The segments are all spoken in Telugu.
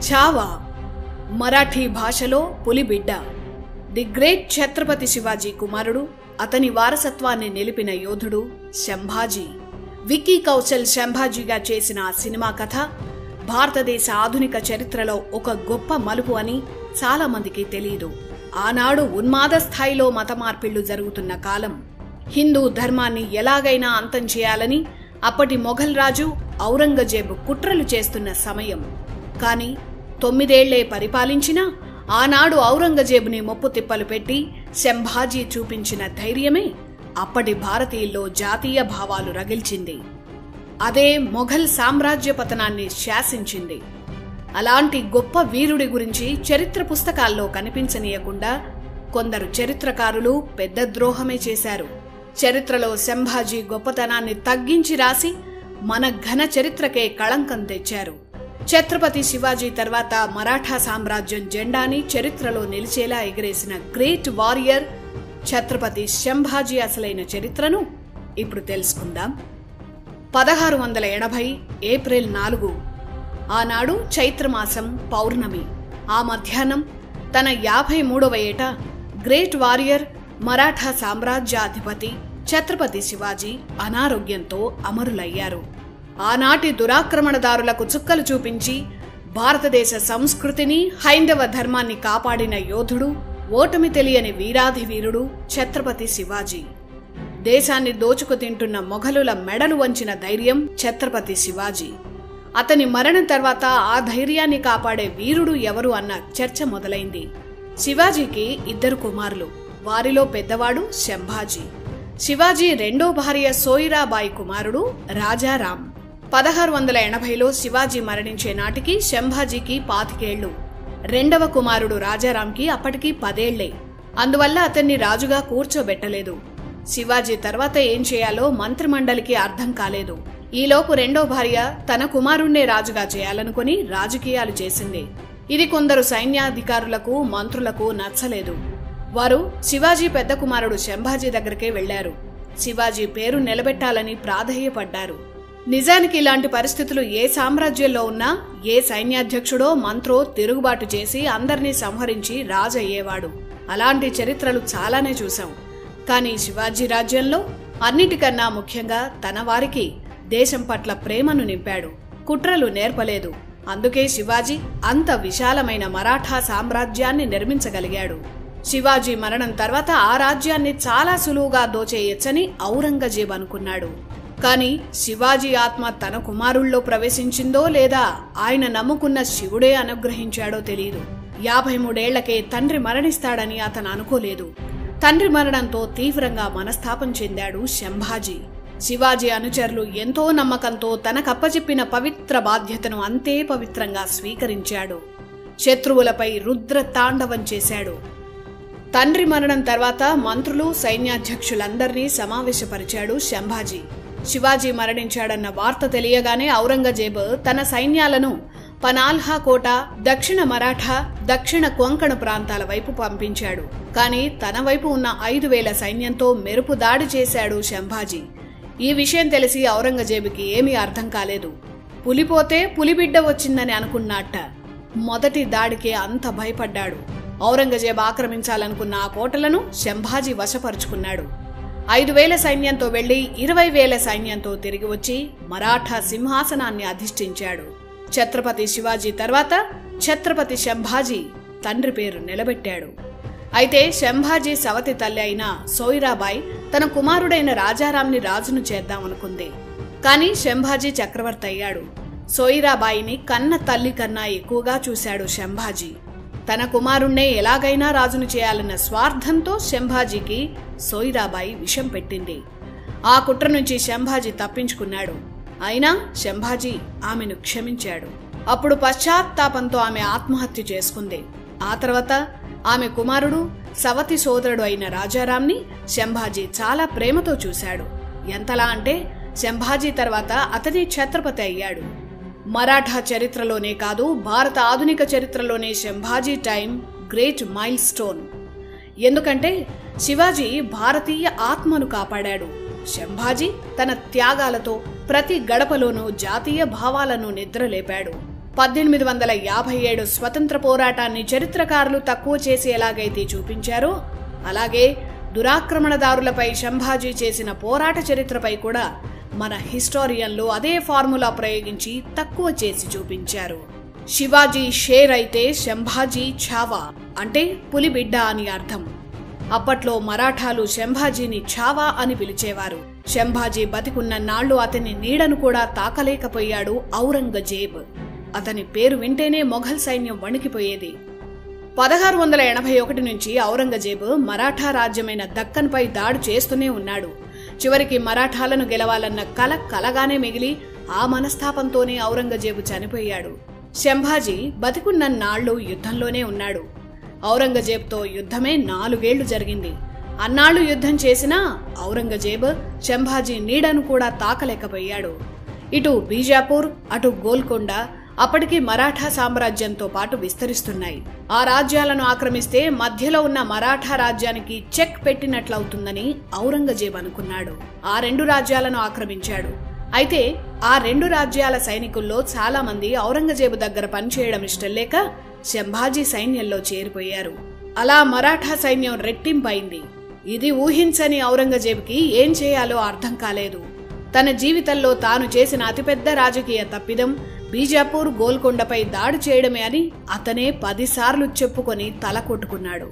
ఛావా మరాఠీ భాషలో పులిబిడ్డ. ది గ్రేట్ ఛత్రపతి శివాజీ కుమారుడు, అతని వారసత్వాన్ని నిలిపిన యోధుడు శంభాజీ. విక్కీ కౌశల్ శంభాజీగా చేసిన ఆ సినిమా కథ భారతదేశ ఆధునిక చరిత్రలో ఒక గొప్ప మలుపు అని చాలా మందికి తెలియదు. ఆనాడు ఉన్మాద స్థాయిలో మత మార్పిళ్లు జరుగుతున్న కాలం. హిందూ ధర్మాన్ని ఎలాగైనా అంతం చేయాలని అప్పటి మొఘల్ రాజు ఔరంగజేబు కుట్రలు చేస్తున్న సమయం. కాని 9 ఏళ్లే పరిపాలించినా ఆనాడు ఔరంగజేబుని ముప్పు తిప్పలు పెట్టి శంభాజీ చూపించిన ధైర్యమే అప్పటి భారతీయుల్లో జాతీయ భావాలు రగిల్చింది. అదే మొఘల్ సామ్రాజ్య పతనాన్ని శాసించింది. అలాంటి గొప్ప వీరుడి గురించి చరిత్ర పుస్తకాల్లో కనిపించనీయకుండా కొందరు చరిత్రకారులు పెద్ద ద్రోహమే చేశారు. చరిత్రలో శంభాజీ గొప్పతనాన్ని తగ్గించి రాసి మన ఘన చరిత్రకే కళంకం తెచ్చారు. ఛత్రపతి శివాజీ తర్వాత మరాఠా సామ్రాజ్యం జెండాని చరిత్రలో నిలిచేలా ఎగిరేసిన గ్రేట్ వారియర్ ఛత్రపతి శంభాజీ అసలైన చరిత్రను ఇప్పుడు తెలుసుకుందాం. 1680 ఏప్రిల్ 4 ఆనాడు చైత్రమాసం పౌర్ణమి. ఆ మధ్యాహ్నం తన 53వ ఏట గ్రేట్ వారియర్ మరాఠా సామ్రాజ్యాధిపతి ఛత్రపతి శివాజీ అనారోగ్యంతో అమరులయ్యారు. ఆనాటి దురాక్రమణదారులకు చుక్కలు చూపించి భారతదేశ సంస్కృతిని, హైందవ ధర్మాన్ని కాపాడిన యోధుడు, ఓటమి తెలియని వీరాధి వీరుడు ఛత్రపతి శివాజీ. దేశాన్ని దోచుకు తింటున్న మొఘలుల మెడలు వంచిన ధైర్యం ఛత్రపతి శివాజీ. అతని మరణం తర్వాత ఆ ధైర్యాన్ని కాపాడే వీరుడు ఎవరు అన్న చర్చ మొదలైంది. శివాజీకి 2 కుమారులు. వారిలో పెద్దవాడు శంభాజీ. శివాజీ రెండో భార్య సోయిరాబాయి కుమారుడు రాజారాం. 1680లో శివాజీ మరణించే నాటికి శంభాజీకి 25 ఏళ్లు. రెండవ కుమారుడు రాజారాంకి అప్పటికి 10 ఏళ్లే. అందువల్ల అతన్ని రాజుగా కూర్చోబెట్టలేదు. శివాజీ తర్వాత ఏం చేయాలో మంత్రిమండలికి అర్థం కాలేదు. ఈలోపు రెండో భార్య తన కుమారుణ్ణే రాజుగా చేయాలనుకుని రాజకీయాలు చేసింది. ఇది కొందరు సైన్యాధికారులకు, మంత్రులకు నచ్చలేదు. వారు శివాజీ పెద్ద కుమారుడు శంభాజీ దగ్గరికే వెళ్లారు. శివాజీ పేరు నిలబెట్టాలని ప్రాధేయపడ్డారు. నిజానికి ఇలాంటి పరిస్థితులు ఏ సామ్రాజ్యంలో ఉన్నా ఏ సైన్యాధ్యక్షుడో మంత్రో తిరుగుబాటు చేసి అందర్నీ సంహరించి రాజు అయ్యేవాడు. అలాంటి చరిత్రలు చాలానే చూశాం. కానీ శివాజీ రాజ్యంలో అన్నిటికన్నా ముఖ్యంగా తన వారికి దేశం పట్ల ప్రేమను నింపాడు. కుట్రలు నేర్పలేదు. అందుకే శివాజీ అంత విశాలమైన మరాఠా సామ్రాజ్యాన్ని నిర్మించగలిగాడు. శివాజీ మరణం తర్వాత ఆ రాజ్యాన్ని చాలా సులువుగా దోచేయచ్చని ఔరంగజేబు అనుకున్నాడు. కాని శివాజీ ఆత్మ తన కుమారుల్లో ప్రవేశించిందో లేదా ఆయన నమ్ముకున్న శివుడే అనుగ్రహించాడో తెలియదు. 53 ఏళ్లకే తండ్రి మరణిస్తాడని అతను అనుకోలేదు. తండ్రి మరణంతో తీవ్రంగా మనస్తాపం చెందాడు శంభాజీ. శివాజీ అనుచరులు ఎంతో నమ్మకంతో తనకప్పచెప్పిన పవిత్ర బాధ్యతను అంతే పవిత్రంగా స్వీకరించాడు. శత్రువులపై రుద్ర తాండవం చేశాడు. తండ్రి మరణం తర్వాత మంత్రులు, సైన్యాధ్యక్షులందర్నీ సమావేశపరిచాడు శంభాజీ. శివాజీ మరణించాడన్న వార్త తెలియగానే ఔరంగజేబు తన సైన్యాలను పనాల్హా కోట, దక్షిణ మరాఠా, దక్షిణ కొంకణ ప్రాంతాల వైపు పంపించాడు. కాని తన వైపు ఉన్న 5000 సైన్యంతో మెరుపు దాడి చేశాడు శంభాజీ. ఈ విషయం తెలిసి ఔరంగజేబుకి ఏమీ అర్థం కాలేదు. పులిపోతే పులిబిడ్డ వచ్చిందని అనుకున్నట్ట. మొదటి దాడికి అంత భయపడ్డాడు. ఔరంగజేబు ఆక్రమించాలనుకున్న ఆ కోటలను శంభాజీ వశపరుచుకున్నాడు. 5000 సైన్యంతో వెళ్లి 20,000 సైన్యంతో తిరిగి వచ్చి మరాఠా సింహాసనాన్ని అధిష్ఠించాడు. ఛత్రపతి శివాజీ తర్వాత ఛత్రపతి శంభాజీ తండ్రి పేరు నిలబెట్టాడు. అయితే శంభాజీ సవతి తల్లి అయిన సోయిరాబాయి తన కుమారుడైన రాజారాంని రాజును చేద్దామనుకుంది. కాని శంభాజీ చక్రవర్తి అయ్యాడు. సోయిరాబాయిని కన్న తల్లి కన్నా ఎక్కువగా చూశాడు శంభాజీ. తన కుమారుణ్ణే ఎలాగైనా రాజును చేయాలన్న స్వార్థంతో శంభాజీకి సోయిరాబాయి విషం పెట్టింది. ఆ కుట్ర నుంచి శంభాజీ తప్పించుకున్నాడు. అయినా శంభాజీ ఆమెను క్షమించాడు. అప్పుడు పశ్చాత్తాపంతో ఆమె ఆత్మహత్య చేసుకుంది. ఆ తర్వాత ఆమె కుమారుడు, సవతి సోదరుడు అయిన రాజారాంని శంభాజీ చాలా ప్రేమతో చూశాడు. ఎంతలా అంటే శంభాజీ తర్వాత అతని ఛత్రపతి అయ్యాడు. మరాఠా చరిత్రలోనే కాదు, భారత ఆధునిక చరిత్రలోనే Sambhaji time great mile stone. ఎందుకంటే శివాజీ భారతీయ ఆత్మను కాపాడాడు. శంభాజీ తన త్యాగాలతో ప్రతి గడపలోనూ జాతీయ భావాలను నిద్రలేపాడు. 1857 స్వతంత్ర పోరాటాన్ని చరిత్రకారులు తక్కువ చేసి ఎలాగైతే చూపించారో అలాగే దురాక్రమణదారులపై సంభాజీ చేసిన పోరాట చరిత్రపై కూడా మన హిస్టోరియన్లు అదే ఫార్ములా ప్రయోగించి తక్కువ చేసి చూపించారు. శివాజీ షేర్ అయితే సంభాజీ ఛావా అంటే పులిబిడ్డ అని అర్థం. అప్పట్లో మరాఠాలు సంభాజీని ఛావా అని పిలిచేవారు. సంభాజీ బతికున్న నాళ్లు అతని నీడను కూడా తాకలేకపోయాడు ఔరంగజేబ్. అతని పేరు వింటేనే మొఘల్ సైన్యం వణికిపోయేది. 1681 నుంచి ఔరంగజేబు మరాఠా రాజ్యమైన దక్కన్పై దాడి చేస్తూనే ఉన్నాడు. చివరికి మరాఠాలను గెలవాలన్న కల కలగానే మిగిలి ఆ మనస్తాపంతోనే ఔరంగజేబు చనిపోయాడు. సంభాజీ బతికున్న నాళ్లు యుద్ధంలోనే ఉన్నాడు. ఔరంగజేబ్తో యుద్ధమే 4 ఏళ్లు జరిగింది. అన్నాళ్లు యుద్ధం చేసినా ఔరంగజేబ్ సంభాజీ నీడను కూడా తాకలేకపోయాడు. ఇటు బీజాపూర్ అటు గోల్కొండ అప్పటికి మరాఠా సామ్రాజ్యంతో పాటు విస్తరిస్తున్నాయి. ఆ రాజ్యాలను ఆక్రమిస్తే మధ్యలో ఉన్న మరాఠా రాజ్యానికి చెక్ పెట్టినట్లవుతుందని ఔరంగజేబ్ అనుకున్నాడు. ఆ 2 రాజ్యాలను ఆక్రమించాడు. అయితే ఆ 2 రాజ్యాల సైనికుల్లో చాలా మంది ఔరంగజేబు దగ్గర పనిచేయడం ఇష్టం లేక సంభాజీ సైన్యంలో చేరిపోయారు. అలా మరాఠా సైన్యం రెట్టింపైంది. ఇది ఊహించని ఔరంగజేబుకి ఏం చేయాలో అర్థం కాలేదు. తన జీవితంలో తాను చేసిన అతిపెద్ద రాజకీయ తప్పిదం బీజాపూర్ గోల్కొండపై దాడి చేయడమే అని అతనే 10 సార్లు చెప్పుకొని తల కొట్టుకున్నాడు.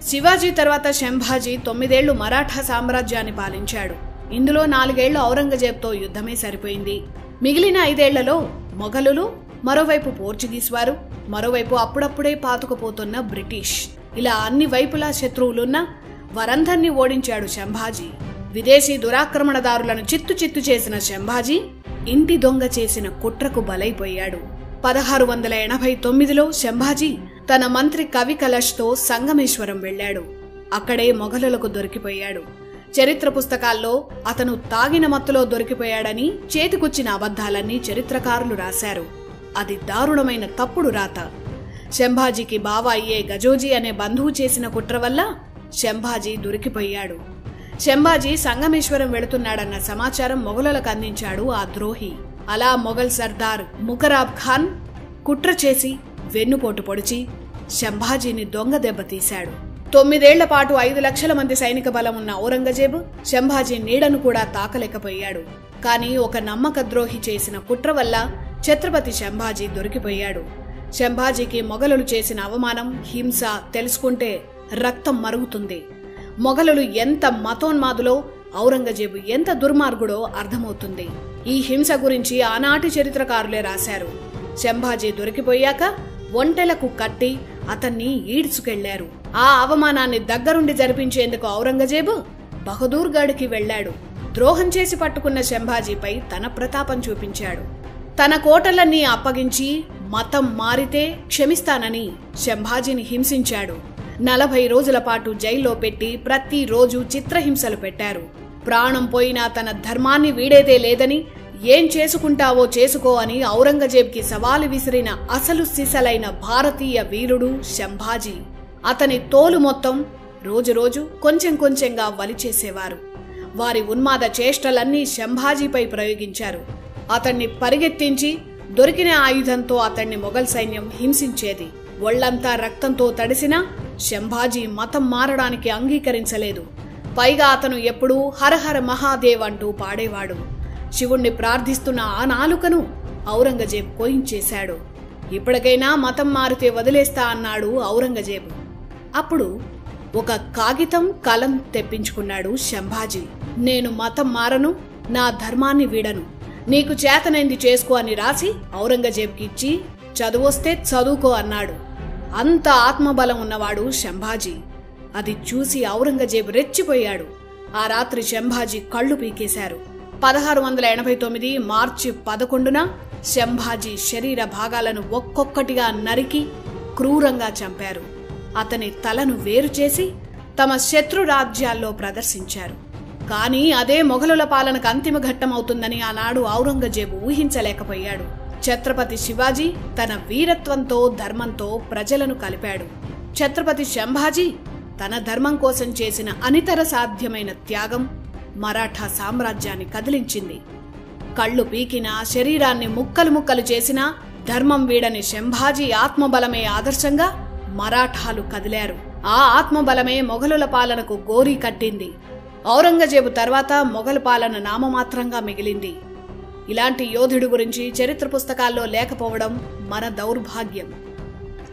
శివాజీ తర్వాత సంభాజీ 9 ఏళ్లు మరాఠా సామ్రాజ్యాన్ని పాలించాడు. ఇందులో 4 ఏళ్లు ఔరంగజేబ్తో యుద్ధమే సరిపోయింది. మిగిలిన 5 ఏళ్లలో మొఘలులు, మరోవైపు పోర్చుగీస్ వారు, మరోవైపు అప్పుడప్పుడే పాతుకుపోతున్న బ్రిటిష్, ఇలా అన్ని వైపులా శత్రువులున్న వారందర్నీ ఓడించాడు సంభాజీ. విదేశీ దురాక్రమణదారులను చిత్తు చేసిన సంభాజీ ఇంటి దొంగ చేసిన కుట్రకు బలైపోయాడు. 1689లో సంభాజీ తన మంత్రి కవి కలష్తో సంగమేశ్వరం వెళ్లాడు. అక్కడే మొఘలులకు దొరికిపోయాడు. చరిత్ర పుస్తకాల్లో అతను తాగిన మత్తులో దొరికిపోయాడని చేతికొచ్చిన అబద్ధాలన్నీ చరిత్రకారులు రాశారు. అది దారుణమైన తప్పుడు రాత. సంభాజీకి బావ అయ్యే గజోజీ అనే బంధువు చేసిన కుట్ర వల్ల సంభాజీ దొరికిపోయాడు. సంభాజీ సంగమేశ్వరం వెళుతున్నాడన్న సమాచారం మొఘలులకు అందించాడు ఆ ద్రోహి. అలా మొఘల్ సర్దార్ ముకరాబ్ ఖాన్ కుట్ర చేసి వెన్నుపోటు పొడిచి సంభాజీని దొంగ దెబ్బతీశాడు. 9 ఏళ్ల పాటు 5 లక్షల మంది సైనిక బలం ఉన్న ఔరంగజేబు సంభాజీ నీడను కూడా తాకలేకపోయాడు. కానీ ఒక నమ్మక ద్రోహి చేసిన కుట్ర వల్ల ఛత్రపతి సంభాజీ దొరికిపోయాడు. సంభాజీకి మొఘలులు చేసిన అవమానం, హింస తెలుసుకుంటే రక్తం మరుగుతుంది. మొఘలులు ఎంత మతోన్మాదులో, ఔరంగజేబు ఎంత దుర్మార్గుడో అర్థమవుతుంది. ఈ హింస గురించి ఆనాటి చరిత్రకారులే రాశారు. సంభాజీ దొరికిపోయాక ఒంటెలకు కట్టి అతన్ని ఈడ్చుకెళ్లారు. ఆ అవమానాన్ని దగ్గరుండి జరిపించేందుకు ఔరంగజేబు బహదూర్గఢ్కి వెళ్లాడు. ద్రోహం చేసి పట్టుకున్న సంభాజీపై తన ప్రతాపం చూపించాడు. తన కోటలన్నీ అప్పగించి మతం మారితే క్షమిస్తానని సంభాజీని హింసించాడు. 40 రోజుల పాటు జైల్లో పెట్టి ప్రతిరోజు చిత్రహింసలు పెట్టారు. ప్రాణం పోయినా తన ధర్మాన్ని వీడేదే లేదని, ఏం చేసుకుంటావో చేసుకో అని ఔరంగజేబ్కి సవాలు విసిరిన అసలు సిసలైన భారతీయ వీరుడు సంభాజీ. అతని తోలు మొత్తం రోజురోజు కొంచెం కొంచెంగా వలిచేసేవారు. వారి ఉన్మాద చేష్టలన్నీ సంభాజీపై ప్రయోగించారు. అతన్ని పరిగెత్తించి దొరికిన ఆయుధంతో అతన్ని మొఘల్ సైన్యం హింసించేది. ఒళ్లంతా రక్తంతో తడిసినా సంభాజీ మతం మారడానికి అంగీకరించలేదు. పైగా అతను ఎప్పుడూ హరహర మహాదేవ్ అంటూ పాడేవాడు. శివుణ్ణి ప్రార్థిస్తున్న ఆ నాలుకను ఔరంగజేబు కోయించేశాడు. ఇప్పటికైనా మతం మారితే వదిలేస్తా అన్నాడు ఔరంగజేబు. అప్పుడు ఒక కాగితం కలం తెప్పించుకున్నాడు సంభాజీ. నేను మతం మారను, నా ధర్మాన్ని వీడను, నీకు చేతనైంది చేసుకో అని రాసి ఔరంగజేబుకి ఇచ్చి చదువొస్తే చదువుకో అన్నాడు. అంత ఆత్మబలం ఉన్నవాడు సంభాజీ. అది చూసి ఔరంగజేబు రెచ్చిపోయాడు. ఆ రాత్రి సంభాజీ కళ్ళు పీకేశారు. 1689 మార్చి 11న సంభాజీ శరీర భాగాలను ఒక్కొక్కటిగా నరికి క్రూరంగా చంపారు. అతని తలను వేరు చేసి తమ శత్రు రాజ్యాల్లో ప్రదర్శించారు. కానీ అదే మొఘలుల పాలనకు అంతిమ ఘట్టమవుతుందని ఆనాడు ఔరంగజేబు ఊహించలేకపోయాడు. ఛత్రపతి శివాజీ తన వీరత్వంతో, ధర్మంతో ప్రజలను కలిపాడు. ఛత్రపతి సంభాజీ తన ధర్మం కోసం చేసిన అనితర సాధ్యమైన త్యాగం మరాఠా సామ్రాజ్యాన్ని కదిలించింది. కళ్ళు పీకినా, శరీరాన్ని ముక్కలు ముక్కలు చేసినా ధర్మం వీడని శంభాజీ ఆత్మబలమే ఆదర్శంగా మరాఠాలు కదిలారు. ఆ ఆత్మబలమే మొఘలుల పాలనకు గోరీ కట్టింది. ఔరంగజేబు తర్వాత మొఘలు పాలన నామమాత్రంగా మిగిలింది. ఇలాంటి యోధుడి గురించి చరిత్ర పుస్తకాల్లో లేకపోవడం మన దౌర్భాగ్యం.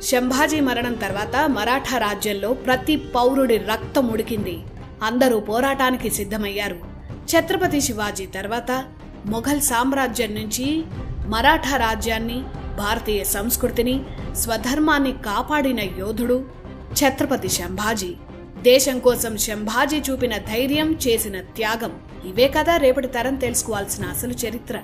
శంభాజీ మరణం తర్వాత మరాఠా రాజ్యంలో ప్రతి పౌరుడి రక్తం ఉడికింది. అందరూ పోరాటానికి సిద్ధమయ్యారు. ఛత్రపతి శివాజీ తర్వాత మొఘల్ సామ్రాజ్యం నుంచి మరాఠా రాజ్యాన్ని, భారతీయ సంస్కృతిని, స్వధర్మాన్ని కాపాడిన యోధుడు ఛత్రపతి శంభాజీ. దేశం కోసం శంభాజీ చూపిన ధైర్యం, చేసిన త్యాగం, ఇవే కదా రేపటి తరం తెలుసుకోవాల్సిన అసలు చరిత్ర.